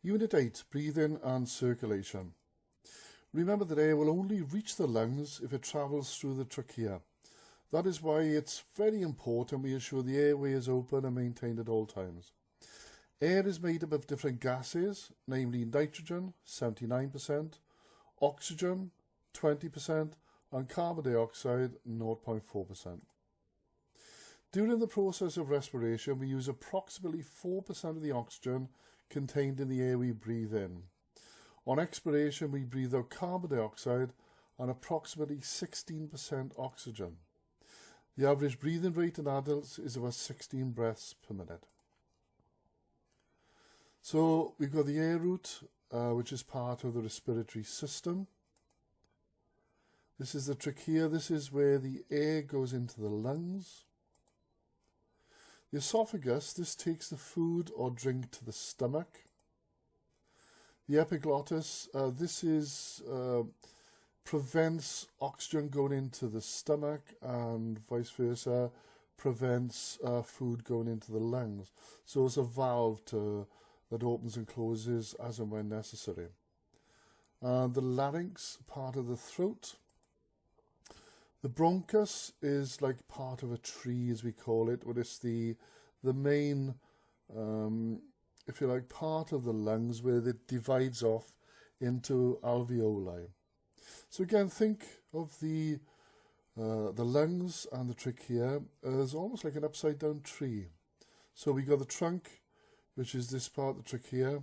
Unit 8, breathing and circulation. Remember that air will only reach the lungs if it travels through the trachea. That is why it's very important we ensure the airway is open and maintained at all times. Air is made up of different gases, namely nitrogen, 79%, oxygen, 20%, and carbon dioxide, 0.4%. During the process of respiration, we use approximately 4% of the oxygen contained in the air we breathe in. On expiration, we breathe out carbon dioxide and approximately 16% oxygen. The average breathing rate in adults is about 16 breaths per minute. So we've got the air route, which is part of the respiratory system. This is the trachea. This is where the air goes into the lungs. The esophagus, this takes the food or drink to the stomach. The epiglottis, this is prevents oxygen going into the stomach, and vice versa, prevents food going into the lungs. So it's a valve that opens and closes as and when necessary. The larynx, part of the throat. The bronchus is like part of a tree, as we call it, but it's the main, if you like, part of the lungs where it divides off into alveoli. So again, think of the lungs and the trachea as almost like an upside down tree. So we got the trunk, which is this part, the trachea.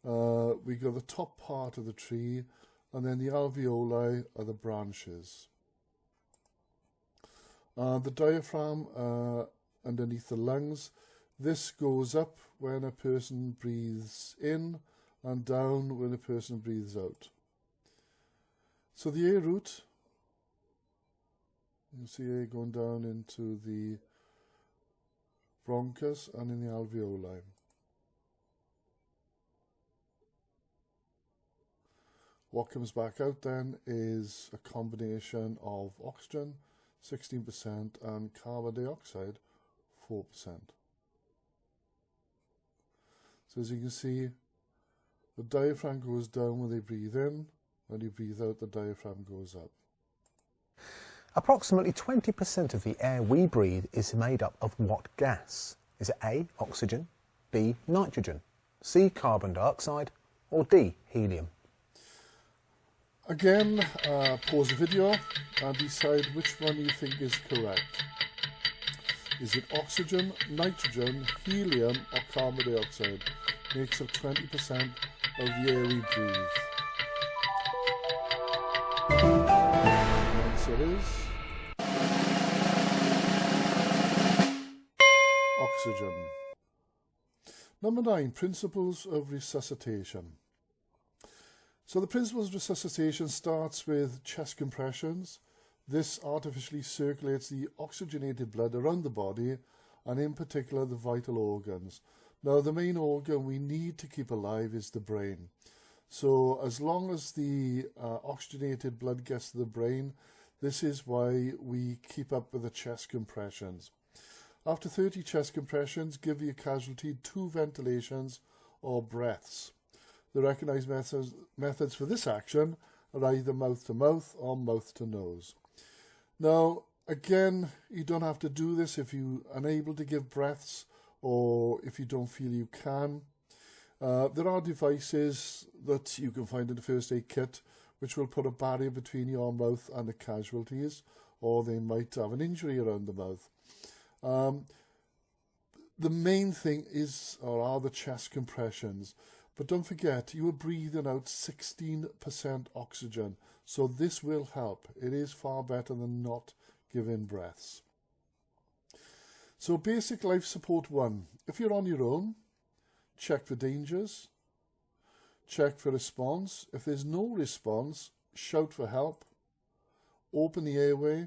We got the top part of the tree, and then the alveoli are the branches. The diaphragm underneath the lungs, this goes up when a person breathes in and down when a person breathes out. So the air route, you see air going down into the bronchus and in the alveoli. What comes back out then is a combination of oxygen, 16%, and carbon dioxide, 4%. So as you can see, the diaphragm goes down when they breathe in. When you breathe out, the diaphragm goes up. Approximately 20% of the air we breathe is made up of what gas? Is it A, oxygen, B, nitrogen, C, carbon dioxide, or D, helium? Again, pause the video and decide which one you think is correct. Is it oxygen, nitrogen, helium, or carbon dioxide? Makes up 20% of the air we breathe. The answer is oxygen. Number 9, principles of resuscitation. So the principles of resuscitation starts with chest compressions. This artificially circulates the oxygenated blood around the body, and in particular the vital organs. Now the main organ we need to keep alive is the brain. So as long as the oxygenated blood gets to the brain, this is why we keep up with the chest compressions. After 30 chest compressions, give your casualty 2 ventilations or breaths. The recognised methods for this action are either mouth to mouth or mouth to nose. Now, again, you don't have to do this if you're unable to give breaths or if you don't feel you can. There are devices that you can find in the first aid kit which will put a barrier between your mouth and the casualties, or they might have an injury around the mouth. The main thing is, or are, the chest compressions. But don't forget, you are breathing out 16% oxygen, so this will help. It is far better than not giving breaths. So basic life support 1. If you're on your own, check for dangers, check for response. If there's no response, shout for help, open the airway,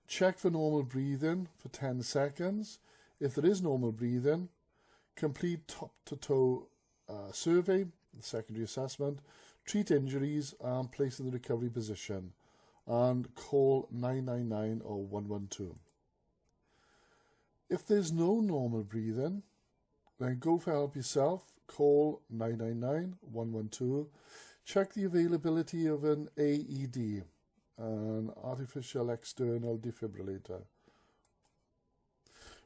check for normal breathing for 10 seconds. If there is normal breathing, complete top to toe survey, the secondary assessment, treat injuries and place in the recovery position, and call 999 or 112. If there's no normal breathing, Then go for help yourself. Call 999 112. Check the availability of an AED, an artificial external defibrillator.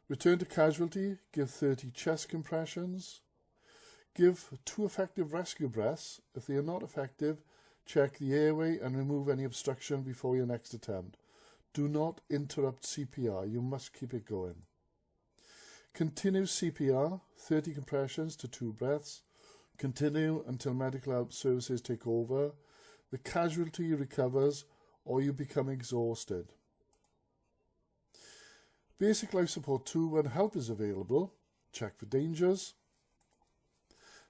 Return to casualty. Give 30 chest compressions. Give 2 effective rescue breaths. If they are not effective, check the airway and remove any obstruction before your next attempt. Do not interrupt CPR. You must keep it going. Continue CPR, 30 compressions to 2 breaths. Continue until medical help services take over, the casualty recovers, or you become exhausted. Basic life support 2, when help is available, check for dangers.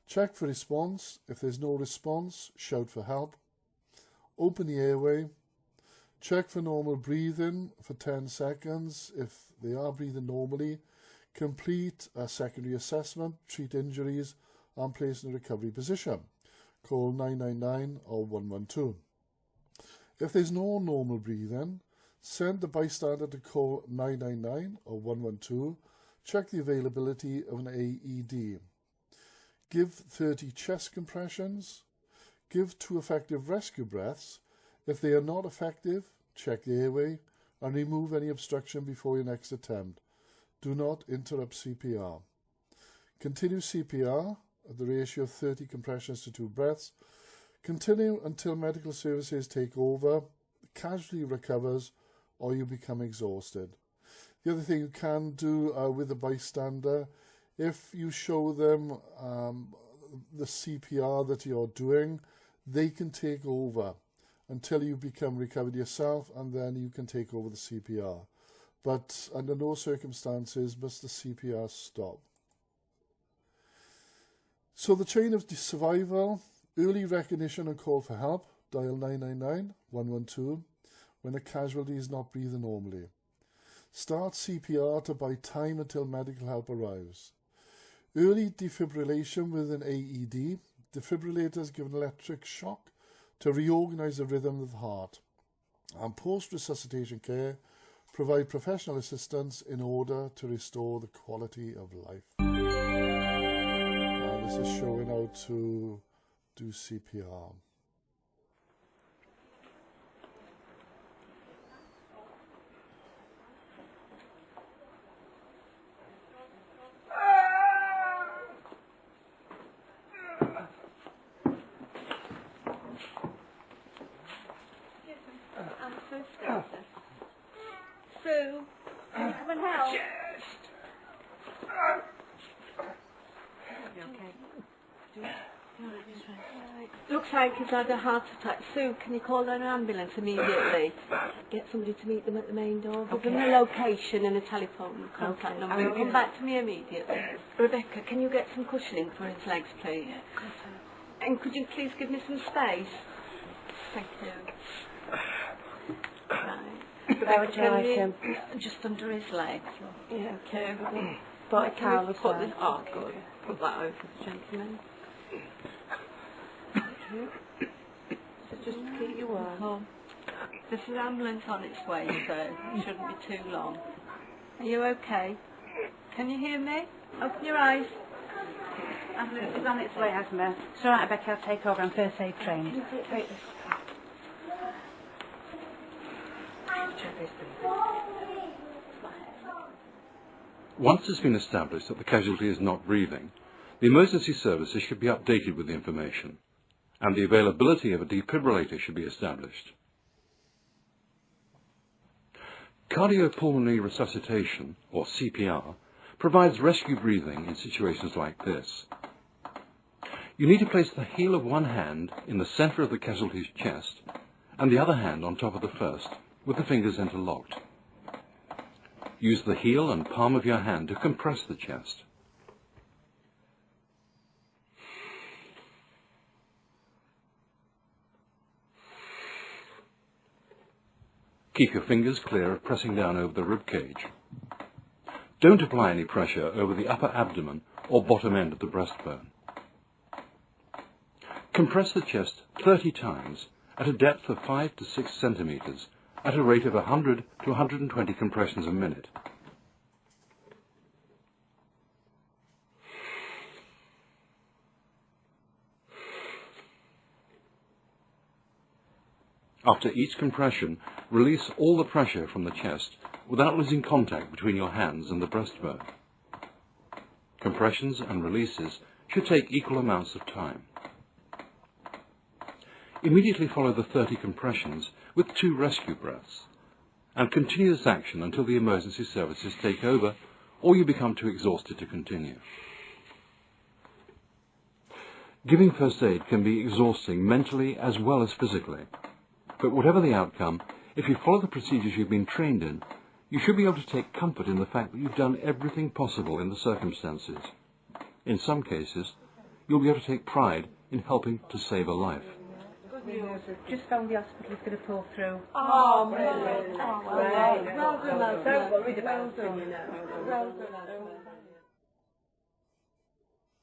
Check for response. If there's no response, shout for help. Open the airway. Check for normal breathing for 10 seconds. If they are breathing normally, complete a secondary assessment, treat injuries, and place in a recovery position. Call 999 or 112. If there's no normal breathing, send the bystander to call 999 or 112. Check the availability of an AED. Give 30 chest compressions. Give 2 effective rescue breaths. If they are not effective, check the airway and remove any obstruction before your next attempt. Do not interrupt CPR. Continue CPR at the ratio of 30 compressions to 2 breaths. Continue until medical services take over, the casualty recovers, or you become exhausted. The other thing you can do with a bystander, if you show them the CPR that you're doing, they can take over until you become recovered yourself, and then you can take over the CPR. But under no circumstances must the CPR stop. So the chain of survival, early recognition and call for help, dial 999 112 when a casualty is not breathing normally. Start CPR to buy time until medical help arrives. Early defibrillation with an AED, defibrillators give an electric shock to reorganize the rhythm of the heart. And post-resuscitation care, provide professional assistance in order to restore the quality of life. And this is showing how to do CPR. Sue, can you come and help? You okay? Looks like he's had a heart attack. Sue, can you call an ambulance immediately? Get somebody to meet them at the main door. Give them a location and a telephone contact number. And come back to me immediately. Rebecca, can you get some cushioning for his legs, please? And could you please give me some space? Thank you. Right. Can you, just under his legs. Yeah, okay. But I can't put this. Oh, good. Put that over the gentleman. So just keep you warm. There's an ambulance on its way, so it shouldn't be too long. Are you okay? Can you hear me? Open your eyes. Ambulance is on its way, Asma. It's alright, Becky, I'll take over. I'm first aid trained. Take this. Once it's been established that the casualty is not breathing, the emergency services should be updated with the information, and the availability of a defibrillator should be established. Cardiopulmonary resuscitation, or CPR, provides rescue breathing in situations like this. You need to place the heel of one hand in the center of the casualty's chest, and the other hand on top of the first, with the fingers interlocked. Use the heel and palm of your hand to compress the chest. Keep your fingers clear of pressing down over the rib cage. Don't apply any pressure over the upper abdomen or bottom end of the breastbone. Compress the chest 30 times at a depth of 5 to 6 centimeters at a rate of 100 to 120 compressions a minute. After each compression, release all the pressure from the chest without losing contact between your hands and the breastbone. Compressions and releases should take equal amounts of time. Immediately follow the 30 compressions with 2 rescue breaths, and continue this action until the emergency services take over or you become too exhausted to continue. Giving first aid can be exhausting mentally as well as physically, but whatever the outcome, if you follow the procedures you've been trained in, you should be able to take comfort in the fact that you've done everything possible in the circumstances. In some cases, you'll be able to take pride in helping to save a life. Just found the hospital is going to pull through. Oh, brilliant. Well done, well done. Don't worry about it. Well done.